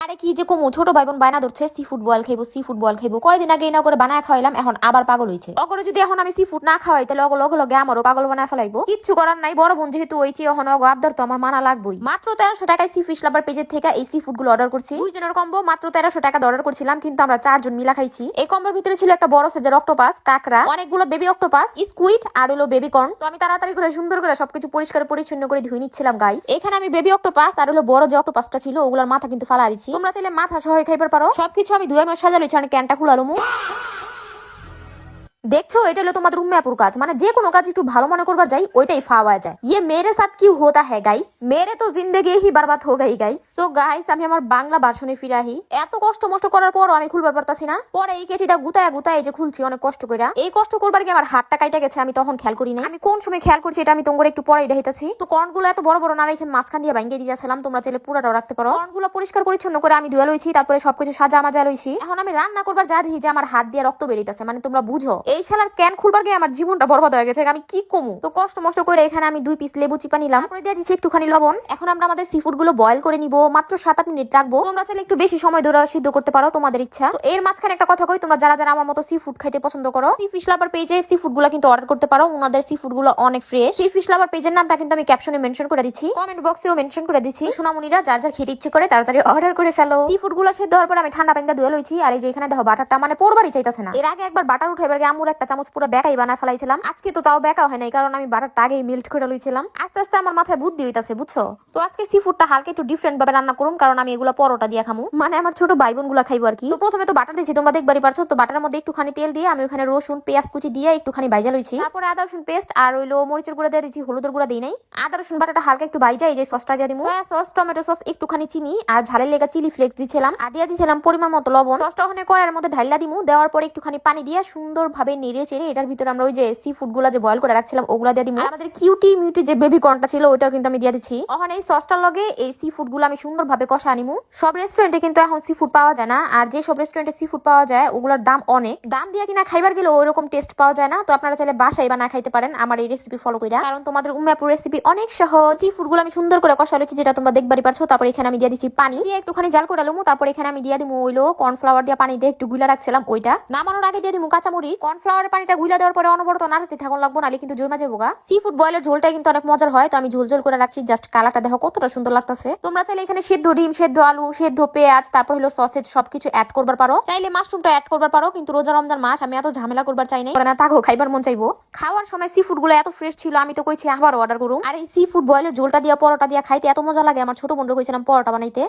আরে কি যে কমু, ছোট ভাই বোন বায়না ধরছে সি ফুড বয়েল খাইবো, সি ফুড বয়েল খাইবো। কয়দিন আগে না করে বানায় খাওয়াইলাম, এখন আবার পাগল হইছে। অগরে যদি এখন আমি সি ফুড না খাওয়াই তাহলে লগে লগে আমারও পাগল বানায় ফেলাইবো। কিচ্ছু করার নাই, বড় বোন যেহেতু হইছে এখন অগ আবদার তো আমার মানা লাগবেই। মাত্র 1300 টাকায় সি ফিশ লাভার পেজের থেকে এই সি ফুড গুলো অর্ডার করছি। দুইজনের কম্বো মাত্র 1300 টাকা অর্ডার করছিলাম, কিন্তু আমরা 4 জন মিলা খাইছি। এই কম্বোর ভিতরে ছিল একটা বড় সাইজের অক্টোপাস, কাকড়া, অনেকগুলো বেবি অক্টোপাস, স্কুইড আর হলো বেবি কর্ন। তো আমি তাড়াতাড়ি করে সুন্দর করে সবকিছু পরিষ্কার পরিচ্ছন্ন করে ধুই নিচ্ছিলাম গাইস। এখানে আমি বেবি অক্টোপাস আর হলো বড় যে অক্টোপাসটা ছিল ওগুলোর মাথা কিন্তু ফালা দিচ্ছি। তোমরা চাইলে মাথা সহ খাইবার পারো। সবকিছু আমি ধুয়ে সাজা লইছি, অনেক ক্যানটা খুলালুমু। দেখছো, এটা হলো তোমাদের উম্মাপুর কাজ, মানে যে কোনো কাজ একটু ভালো মনে করবার যাই ওইটাই ফাওয়া যায়। ইয়ে মেরে সাথ কি হোতা হ্যাঁ গাইস, মেরে তো জিন্দেগি হি বরবাদ হো গাই গাইস। সো গাইস, আমি আমার বাংলা ভার্সনে ফিরাহি। এত কষ্ট মষ্ট করার পরও আমি খুলবার পারতাছি না। পরে এই কেচিটা গুতায় গুতায় যে খুলছি অনেক কষ্ট কইরা। এই কষ্ট করবার গিয়ে আমার হাতটা কাইটা গেছে, আমি তখন খেয়াল করি না। আমি কোন সময় খেয়াল করছি এটা আমি তোমাদের একটু পরেই দেখাইতাছি। তো কর্নগুলো এত বড় বড় না রেখে মাঝখান দিয়ে ভাঙিয়ে দিয়েছিলাম, তোমরা চাইলে পুরাটাও রাখতে পারো। কর্নগুলো পরিষ্কার পরিচ্ছন্ন করে আমি ধুয়ে লইছি, তারপরে সবকিছু সাজা মাজা লইছি। এখন আমি রান্না করবার যা দেখি যে আমার হাত দিয়ে রক্ত বেরিয়েছে, মানে তোমরা বুঝো এই শালার ক্যান আমার জীবনটা বরবাদ হয়ে গেছে। আমি কি কমু। তো কষ্ট মষ্ট করে এখানে আমি 2 পিস লেবু চিপা নিলাম, তারপরে দিয়ে দিচ্ছি একটুখানি লবণ। এখন আমরা আমাদের সি ফুড গুলো বয়েল করে নিব, মাত্র 7-8 মিনিট রাখবো। তোমরা চাইলে একটু বেশি সময় ধরে সিদ্ধ করতে পারো, তোমাদের ইচ্ছা। তো এর মাঝখানে একটা কথা কই, তোমরা যারা যারা আমার মতো সি ফুড খাইতে পছন্দ করো, সি ফিশ লাভার পেজে সি ফুড গুলো কিন্তু অর্ডার করতে পারো। ওনাদের সি ফুড গুলো অনেক ফ্রেশ। সি ফিশ লাভার পেজের নামটা কিন্তু আমি ক্যাপশনে মেনশন করে দিচ্ছি, কমেন্ট বক্সেও মেনশন করে দিচ্ছি। সোনামুনিরা যার যার খেতে ইচ্ছে করে তাড়াতাড়ি অর্ডার করে ফেলো। সি ফুড গুলো সেদ্ধ হওয়ার পর আমি ঠান্ডা পানিতে ধুয়ে লইছি। আর এই যে এখানে দেখো বাটারটা মানে পোরবারই চাইতাছে না। এর আগে একবার বাটার উঠাইবার গিয়ে আমুর একটা চামচ পুরো বেকাই বানায় ফেলাইছিলাম। আজকে তো তাও বেকা হয় নাই, কারণ আমি বাটারটা আগেই মেল্ট করে লইছিলাম। আস্তে আস্তে আমার মাথায় বুদ্ধি হইতাছে, বুঝছো। তো আজকে সি ফুডটা হালকা একটু ডিফারেন্ট ভাবে রান্না করুম, কারণ আমি এগুলো পরোটা দিয়ে খামু, মানে আমার ছোট ভাই বোন গুলা খাইবো আর কি। তো প্রথমে তো বাটার দিয়েছি, তোমরা দেখবারই পারছো। তো বাটারের মধ্যে একটুখানি তেল দিয়ে আমি ওখানে রসুন পেঁয়াজ কুচি দিয়ে একটুখানি ভাইজা লইছি। তারপরে আদা রসুন পেস্ট আর হইলো মরিচের গুঁড়া দিয়ে দিচ্ছি, হলুদের গুঁড়া দিই নাই। আদা রসুন বাটাটা হালকা একটু ভাইজা এই যে সসটা দিয়ে দিমু, সয়া সস, টমেটো সস, একটুখানি চিনি আর ঝালের লেগা চিলি ফ্লেক্স দিছিলাম। আর দিয়ে দিছিলাম পরিমাণ মতো লবণ। সসটা ওখানে কড়াইয়ের মধ্যে ঢাইলা দিমু, দেওয়ার পরে একটুখানি পানি দিয়ে সুন্দর ভাবে নেড়ে চেড়ে এটার ভিতরে আমরা ওই যে সি ফুড গুলা যে বয়েল করে রাখছিলাম ওগুলা দিয়ে দিমু। আমাদের কিউটি মিউটি যে বেবি কর্নটা ছিল ওইটাও কিন্তু আমি দিয়ে দিচ্ছি। এখন এই সসটার লগে এই সি ফুড গুলো আমি সুন্দর ভাবে কষা আনিমু। সব রেস্টুরেন্টে কিন্তু এখন সি ফুড পাওয়া যায় না, আর যে সব রেস্টুরেন্টে সি ফুড পাওয়া যায় ওগুলোর দাম অনেক। দাম দিয়ে কিনা খাইবার গেলে ওইরকম টেস্ট পাওয়া যায় না। তো আপনারা চাইলে বাসায় বানা খাইতে পারেন আমার এই রেসিপি ফলো কইরা, কারণ তোমাদের উম্মাপুর রেসিপি অনেক সহজ। সি ফুড গুলো আমি সুন্দর করে কষা লইছি, যেটা তোমরা দেখবারই পারছো। তারপর এখানে আমি দিয়ে দিচ্ছি পানি দিয়ে একটুখানি জাল করে লমু। তারপর এখানে আমি দিয়ে দিমু হইলো কর্নফ্লাওয়ার দিয়ে পানি দিয়ে একটু গুলা রাখছিলাম ওইটা। নামানোর আগে দিয়ে দিমু কাঁচামরিচ। কর্নফ্লাওয়ারের পানিটা গুলা দেওয়ার পরে অনবরত নাড়াতে থাকুন লাগবো, নালে কিন্তু জমা যাবো গা। সি ফুড বয়েলের ঝোলটা কিন্তু অনেক মজার হয়, তো আমি ঝোল ঝোল করে রাখছি। জাস্ট কালারটা দেখো কতটা সুন্দর লাগতেছে। তোমরা চাইলে এখানে সেদ্ধ ডিম, সেদ্ধ আলু, সেদ্ধ পেঁয়াজ, তারপর হলো সসেজ সবকিছু অ্যাড করবার পারো। চাইলে মাশরুমটা অ্যাড করবার পারো, কিন্তু রোজা রমজান মাস আমি এত ঝামেলা করবার চাই না, তাগো খাইবার মন চাইবো। খাওয়ার সময় সি ফুড গুলো এত ফ্রেশ ছিল, আমি তো কইছি আবার অর্ডার করুন। আর এই সি ফুড বয়েলের ঝোলটা দিয়ে পরোটা দিয়ে খাইতে এত মজা লাগে, আমার ছোট বোনরা কইছিলাম পরোটা বানাইতে।